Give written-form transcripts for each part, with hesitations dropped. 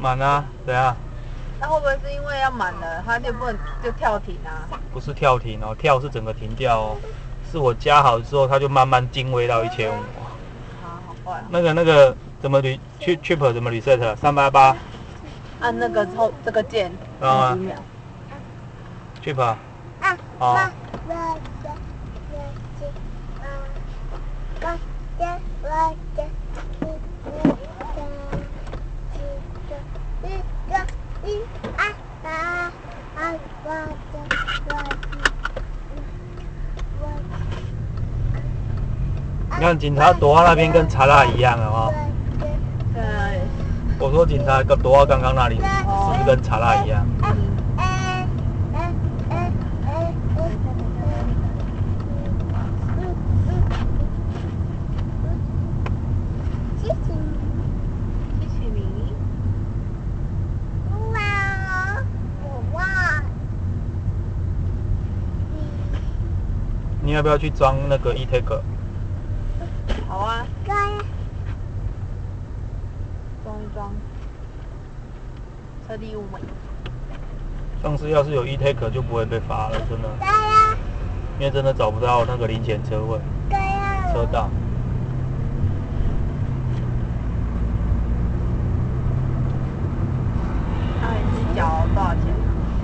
满啊，怎样？那会不会是因为要满了，它就不能就跳停啊？不是跳停哦，跳是整个停掉哦。是我加好之后，它就慢慢精微到1500。啊，好快啊！那个怎么chip 怎么 reset？ 388。按那个后这个键，啊几秒。 chip 啊。哦。你看警察躲到那边跟查拉一样了哦。对。我说警察躲到刚刚那里，是不是跟查拉一样？谢谢你。你要不要去装那个 e-take？ 好啊。装一装。车力物美。上次要是有 e-take 就不会被罚了，真的。因为真的找不到那个零钱车位。车道。你缴多少钱？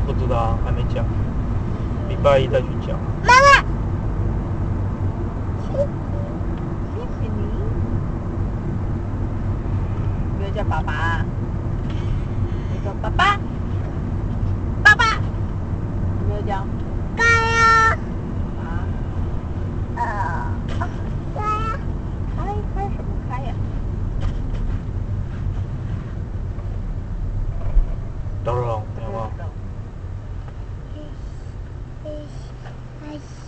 不知道啊，还没缴。礼拜一再去缴。妈妈。谢谢你。没有叫爸爸。你说爸爸。爸爸。有没有叫？该呀。该呀。开什么开呀？都有，有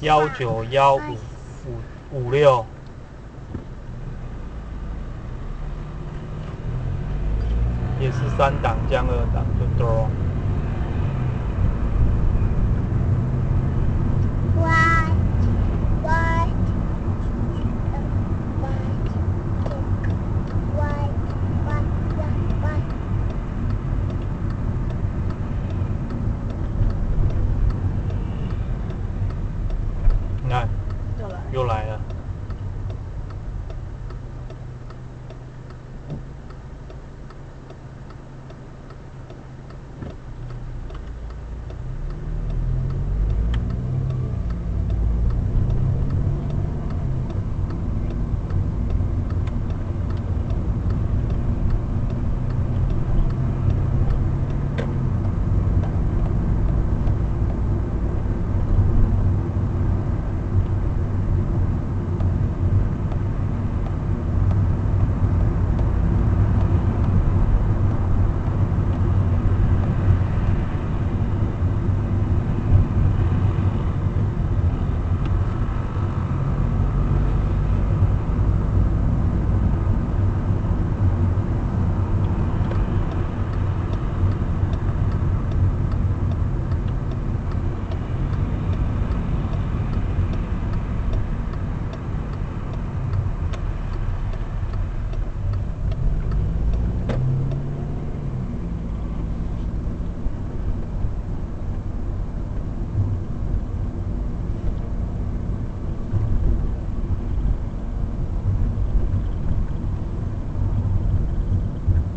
没有？1915556。也是3档降2档，就都。